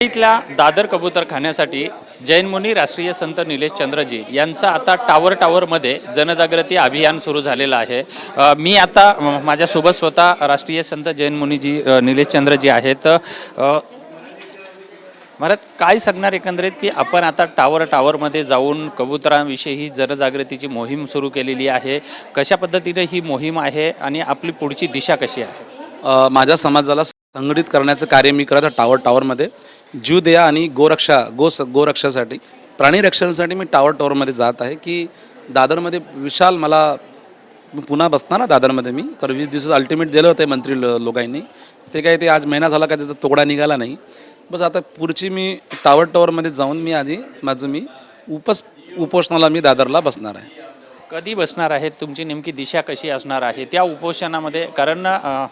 इथल्या दादर कबूतरखान्यासाठी जैन मुनी राष्ट्रीय संत निलेश चंद्रजी यांचं आता टावरमध्ये जनजागृती अभियान सुरू झालेलं आहे। मी आता माझ्यासोबत स्वतः राष्ट्रीय संत जैन मुनीजी निलेश चंद्रजी आहेत। महाराज काय सांगणार एकंदरीत की आपण आता टावरमध्ये जाऊन कबुतरांविषयी जनजागृतीची मोहीम सुरू केलेली आहे। कशा पद्धतीने ही मोहीम आहे आणि आपली पुढची दिशा कशी आहे? माझ्या समाजाला संघटित करण्याचं कार्य मी करत टावरमध्ये जीव द्या आणि गोरक्षासाठी प्राणी रक्षणासाठी मी टावरमध्ये जात आहे की दादरमध्ये विशाल मला पुन्हा बसणार ना दादरमध्ये मी कारण 20 दिवस अल्टिमेट दिलं होतं मंत्री लोकांनी ते काय ते आज महिना झाला का त्याचा तोडा निघाला नाही। बस आता पुढची मी टावरमध्ये जाऊन मी आधी माझं मी उपोषणाला मी दादरला बसणार आहे। कधी बसणार आहे, तुमची नेमकी दिशा कशी असणार आहे त्या उपोषणामध्ये? कारण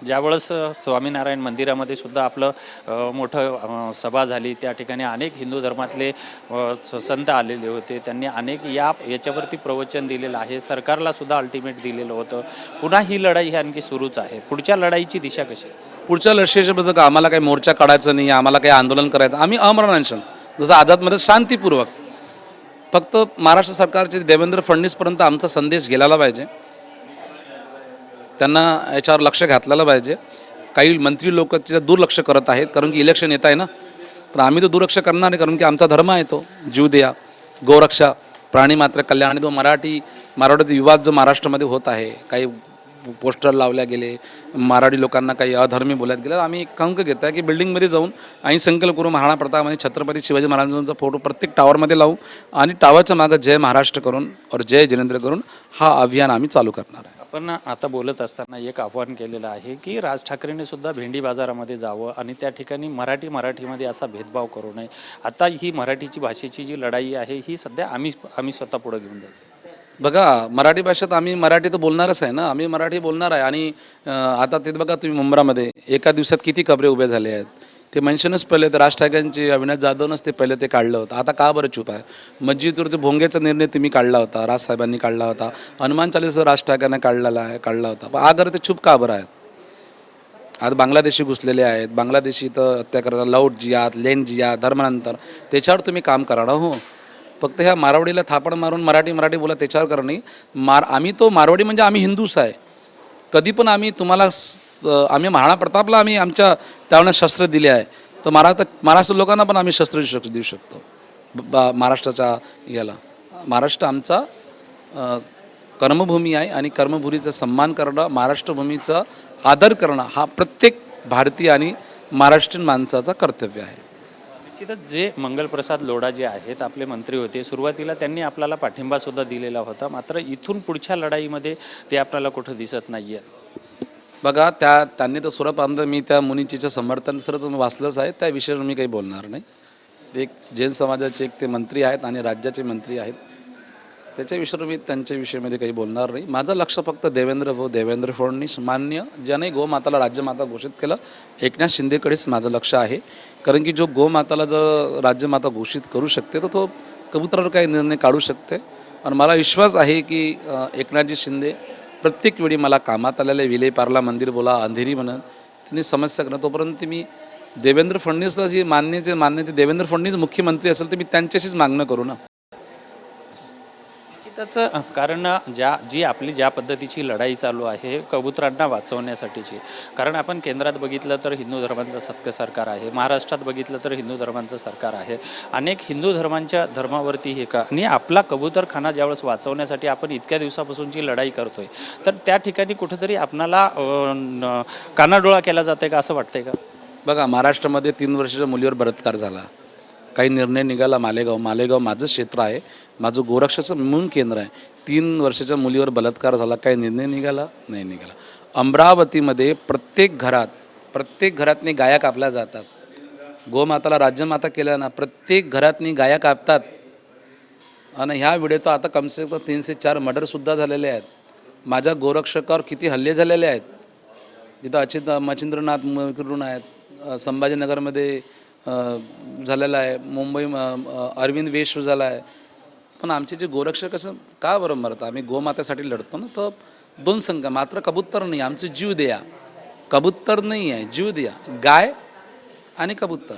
ज्यावेळेस स्वामीनारायण मंदिरामध्ये सुद्धा आपलं मोठं सभा झाली, त्या ठिकाणी अनेक हिंदू धर्मातले संत आलेले होते, त्यांनी अनेक याच्यावरती प्रवचन दिलेलं आहे, सरकारला सुद्धा अल्टिमेट दिलेलं होतं। पुन्हा ही लढाई ही आणखी सुरूच आहे, पुढच्या लढाईची दिशा कशी? पुढच्या लढाईचं बघा, आम्हाला काही मोर्चा काढायचा नाही, आम्हाला काही आंदोलन करायचं, आम्ही अमरण अनशन जसं आझादमध्ये शांतीपूर्वक फक्त महाराष्ट्र सरकारचे देवेंद्र फडणवीसपर्यंत आमचा संदेश गेलेला पाहिजे, त्यांना याच्यावर लक्ष घातलेलं पाहिजे। काही मंत्री लोक त्याचं दुर्लक्ष करत आहेत कारण की इलेक्शन येत आहे ना, पण आम्ही तो दुर्लक्ष करणार नाही कारण की आमचा धर्म आहे तो जीव द्या, गोरक्षा, प्राणी मात्र कल्याण। आणि तो मराठीचा विवाद जो महाराष्ट्रामध्ये होत आहे, काही पोस्टर लावल्या गेले, मराठी लोकांना काही अधर्मी बोलत गेलं, आम्ही एक अंक घेत आहे की बिल्डिंगमध्ये जाऊन आणि संकल्प करून महाराणा प्रताप आणि छत्रपती शिवाजी महाराजांचा फोटो प्रत्येक टावरमध्ये लावू आणि टावरच्या मागं जय महाराष्ट्र करून और जय जिनेंद्र करून हा अभियान आम्ही चालू करणार आहे। आपण आता बोलत असताना एक आव्हान केलेलं आहे की राज ठाकरेंनी सुद्धा भेंडी बाजारामध्ये जावं आणि त्या ठिकाणी मराठीमध्ये असा भेदभाव करू नये। आता ही मराठीची भाषेची जी लढाई आहे ही सध्या आम्ही स्वतः पुढे घेऊन जातो। बघा, मराठी भाषेत आम्ही मराठी तर बोलणारच आहे ना, आम्ही मराठी बोलणार आहे। आणि आता ते बघा तुम्ही मुंब्रामध्ये एका दिवसात किती कबरे उभे झाले आहेत, ते मेन्शनच पहिले तर राज ठाकरेंची अविनाश जाधवनच ते पहिले ते काढलं होतं, आता का बरं चूप आहे? मस्जिदवरचं भोंग्याचा निर्णय तुम्ही काढला होता, राजसाहेबांनी काढला होता, हनुमान चालीसा राज ठाकरेंनी काढला होता, पण आज ते चूप का बरं आहेत? आज बांगलादेशी घुसलेले आहेत, बांगलादेशी तर हत्या करतात, लौट जिहाद, लेंड जिहाद, धर्मानंतर त्याच्यावर तुम्ही काम करा ना। हो, फक्त ह्या मारवाडीला थापड मारून मराठी बोला त्याच्यावर करा नाही। आम्ही तो मारवाडी म्हणजे आम्ही हिंदूच आहे, कधी पण आम्ही तुम्हाला आम्ही महाराणा प्रतापला आम्ही आमच्या त्यावेळेस शस्त्र दिले आहे, तर महाराष्ट्र लोकांना पण आम्ही शस्त्र देऊ शकतो। महाराष्ट्राच्या याला महाराष्ट्र आमचा कर्मभूमी आहे आणि कर्मभूमीचा सन्मान करणं, महाराष्ट्रभूमीचा आदर करणं हा प्रत्येक भारतीय आणि महाराष्ट्रीयन माणसाचा कर्तव्य आहे। निश्चितच जे मंगलप्रसाद लोढा जे आहेत आपले मंत्री होते, सुरुवातीला त्यांनी आपल्याला पाठिंबा सुद्धा दिलेला होता, मात्र इथून पुढच्या लढाईमध्ये ते आपल्याला कुठं दिसत नाहीये। बघा, त्यांनी तर सुरुवात मी त्या मुनीचीचं समर्थन सरच वाचलंच आहे, त्या विषयावर मी काही बोलणार नाही। एक जैन समाजाचे एक ते मंत्री आहेत आणि राज्याचे मंत्री आहेत, त्याच्या विषयावर मी त्यांच्या विषयामध्ये काही बोलणार नाही। माझं लक्ष फक्त देवेंद्र फडणवीस मान्य ज्याने गोमाताला राज्यमाता घोषित केलं, एकनाथ शिंदेकडेच माझं लक्ष आहे, कारण की जो गोमाताला जर राज्यमाता घोषित करू शकते तर तो कबुतरावर काही निर्णय काढू शकते। आणि मला विश्वास आहे की एकनाथजी शिंदे प्रत्येक वेळी मला कामात आलेले विले पार्ला मंदिर बोला अंधेरी म्हणत त्यांनी समस्या करणं, तोपर्यंत मी देवेंद्र फडणवीसला जी मान्य देवेंद्र फडणवीस मुख्यमंत्री असेल तर मी त्यांच्याशीच मागणं करू ना। निश्चितच, कारण ज्या पद्धतीची लढाई चालू आहे कबुतरांना वाचवण्यासाठीची, कारण आपण केंद्रात बघितलं तर हिंदू धर्मांचं सरकार आहे, महाराष्ट्रात बघितलं तर हिंदू धर्मांचं सरकार आहे, अनेक हिंदू धर्मांच्या धर्मावरती हे का आणि आपला कबूतरखाना ज्यावेळेस वाचवण्यासाठी आपण इतक्या दिवसापासूनची लढाई करतोय, तर त्या ठिकाणी कुठेतरी आपणाला कानाडोळा केला जाते का, असं वाटतंय का? बघा, महाराष्ट्रामध्ये 3 वर्षाच्या मुलीवर बलात्कार झाला, काही निर्णय निघाला, मालेगाव माझं क्षेत्र आहे, माझं गोरक्षाचं मूळ केंद्र आहे, 3 वर्षाच्या मुलीवर बलात्कार झाला, काही निर्णय निघाला नाही निघाला। अमरावतीमध्ये प्रत्येक घरातनी गाया कापल्या जातात, गोमाताला राज्यमाता केल्यानं प्रत्येक घरातनी गाया कापतात। आणि ह्या वेळेत आता कमसे कम 3 से 4 मर्डरसुद्धा झालेले आहेत, माझ्या गोरक्षकावर किती हल्ले झालेले आहेत, तिथं मच्छिंद्रनाथ करून आहेत, संभाजीनगरमध्ये झालेला आहे, मुंबई अरविंद वेश झाला आहे। पण आमचे जे गोरक्षक कसं का बरं मरतात? आम्ही गोमातेसाठी लढतो ना, तर 2 संख्या मात्र कबूतर नाही, आमचं जीव द्या, कबूतर नाही आहे जीव द्या, गाय आणि कबूतर।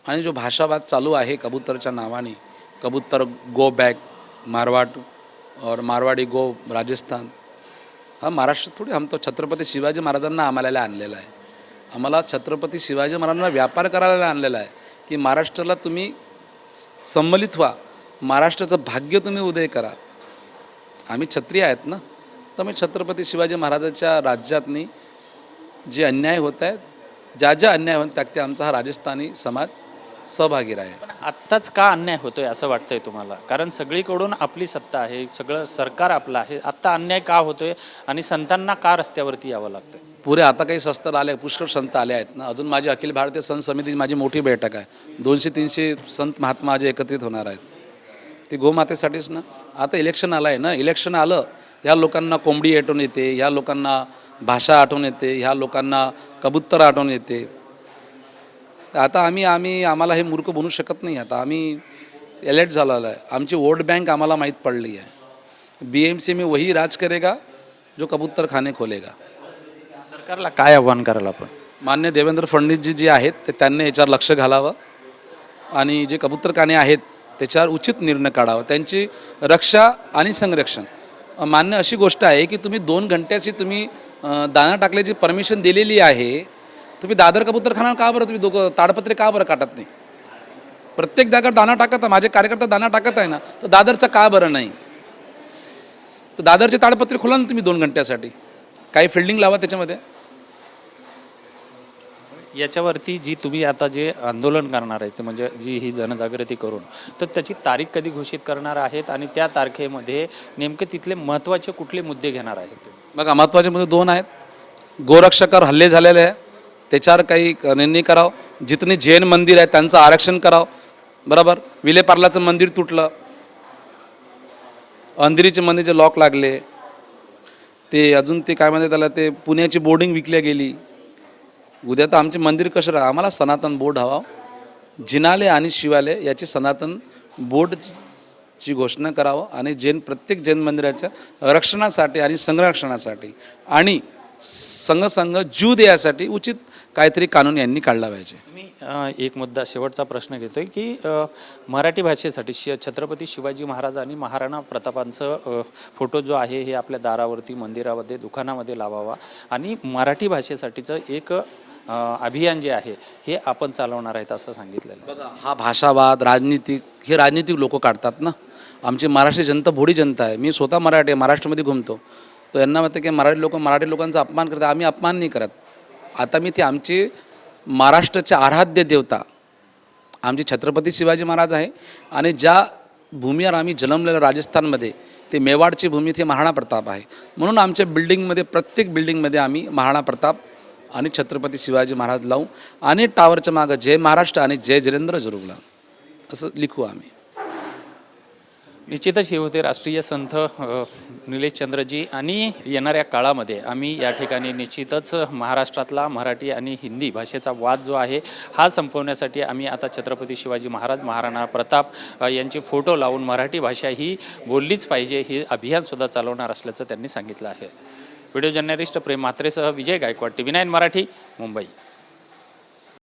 आणि जो भाषावाद चालू आहे कबूतरच्या नावाने, कबूतर गो बॅक मारवाड और मारवाडी गो राजस्थान, हा महाराष्ट्र थोडी हम तो छत्रपती शिवाजी महाराजांना आम्हाला आणलेला आहे. आम्हाला छत्रपती शिवाजी महाराजांना व्यापार करायला आणलेला आहे की महाराष्ट्राला तुम्ही सम्मिलित व्हा, महाराष्ट्राचं भाग्य तुम्ही उदय करा. आम्ही क्षत्रिय आहेत ना, तर मी छत्रपती शिवाजी महाराजांच्या राज्यातनी जे अन्याय होत आहेत, ज्या ज्या अन्याय होत त्यात ते आमचा हा राजस्थानी समाज सहभागी राहील. पण आत्ताच का अन्याय होतोय असं वाटतंय तुम्हाला? कारण सगळीकडून आपली सत्ता आहे, सगळं सरकार आपलं आहे, आत्ता अन्याय का होतोय आणि संतांना का रस्त्यावरती यावं लागतंय? पुरे आता काही शस्त्र आले, पुष्कळ संत आले आहेत ना. अजून माझी अखिल भारतीय संत समितीची माझी मोठी बैठक आहे. 200-300 संत महात्मा जे एकत्रित होणार आहेत, ते गोमातेसाठीच ना. आता इलेक्शन आलं आहे ना, इलेक्शन आलं, ह्या लोकांना कोंबडी आठवण येते, ह्या लोकांना भाषा आठवण येते, ह्या लोकांना कबूतर आठवण येते. आता आम्हाला हे मूर्ख बनू शकत नाही. आता आम्ही अलर्ट झालेलं आहे. आमची वोट बँक आम्हाला माहीत पडली आहे. BMC में वही राज करेगा जो कबूतर खाने खोलेगा. सरकारला काय आव्हान कराल आपण? मान्य देवेंद्र फडणवीसजी जे आहेत ते त्यांनी याच्यावर लक्ष घालावं आणि जे कबूतरखाने आहेत त्याच्यावर उचित निर्णय काढावा, त्यांची रक्षा आणि संरक्षण. मान्य अशी गोष्ट आहे की तुम्ही 2 घंट्याची तुम्ही दाना टाकल्याची परमिशन दिलेली आहे, तुम्ही दादर कबूतरखाना का बरं तुम्ही दोघं ताडपत्रे का बरं काटत नाही? प्रत्येक जागा दाना टाकत आहे, माझे कार्यकर्ता दाना टाकत आहे ना, तर दादरचं का बरं नाही? तर दादरचे ताडपत्रे खोला ना तुम्ही 2 घंट्यासाठी, काही फिल्डिंग लावा त्याच्यामध्ये. याच्यावरती जी तुम्ही आता जे आंदोलन करणार आहे, ते म्हणजे जी ही जनजागृती करून, तर त्याची तारीख कधी घोषित करणार आहेत आणि त्या तारखेमध्ये नेमके तिथले महत्त्वाचे कुठले मुद्दे घेणार आहेत? बघा, महत्त्वाचे मुद्दे 2 आहेत. गोरक्षकावर हल्ले झालेले आहे, त्याच्यावर काही निर्णय करावं. जितने जैन मंदिर आहे त्यांचं आरक्षण करावं. बरोबर, विलेपार्लाचं मंदिर तुटलं, अंधेरीचे मंदिरचे लॉक लागले, ते अजून ते काय म्हणतात त्याला, ते पुण्याची बोर्डिंग विकल्या गेली. उद्या तर आमचे मंदिर कसं राहा, आम्हाला सनातन बोर्ड हवा. जिनालय आणि शिवालय याची सनातन बोर्डची घोषणा करावं आणि प्रत्येक जैन मंदिराच्या रक्षणासाठी आणि संरक्षणासाठी आणि संघ जीव द्यायसाठी उचित काहीतरी कानून यांनी काढला पाहिजे. मी एक मुद्दा शेवटचा प्रश्न घेतोय की मराठी भाषेसाठी छत्रपती शिवाजी महाराज आणि महाराणा प्रतापांचं फोटो जो आहे हे आपल्या दारावरती, मंदिरामध्ये, दुकानामध्ये लावावा आणि मराठी भाषेसाठीचं एक अभियान जे आहे हे आपण चालवणार आहेत असं सांगितलेलं आहे. बघा, हा भाषावाद हे राजनीतिक लोक काढतात ना. आमची महाराष्ट्र जनता भोळी जनता आहे. मी स्वतः मराठी आहे, महाराष्ट्रामध्ये घुमतो. तो यांना म्हणते की मराठी लोकांचा अपमान करतात. आम्ही अपमान नाही करत. आता मी ते आमचे महाराष्ट्राचे आराध्य देवता आमचे छत्रपती शिवाजी महाराज आहे आणि ज्या भूमीवर आम्ही जन्मलेलं राजस्थानमध्ये, ते मेवाडची भूमी, ते महाराणा प्रताप आहे. म्हणून आमच्या बिल्डिंगमध्ये, प्रत्येक बिल्डिंगमध्ये आम्ही महाराणा प्रताप आणि छत्रपती शिवाजी महाराज लावू आणि टावरच्या मागं जय महाराष्ट्र आणि जय जितेंद्र जरूर असं लिखू आम्ही. निश्चितच हे होते राष्ट्रीय संत निलेश चंद्रजी आणि येणाऱ्या काळामध्ये आम्ही या ठिकाणी निश्चितच महाराष्ट्रातला मराठी आणि हिंदी भाषेचा वाद जो आहे हा संपवण्यासाठी आम्ही आता छत्रपती शिवाजी महाराज, महाराणा प्रताप यांचे फोटो लावून मराठी भाषा ही बोललीच पाहिजे हे अभियानसुद्धा चालवणार असल्याचं त्यांनी सांगितलं आहे. व्हिडिओ जर्नलिस्ट प्रेम म्हात्रेसह विजय गायकवाड, TV9 मराठी, मुंबई.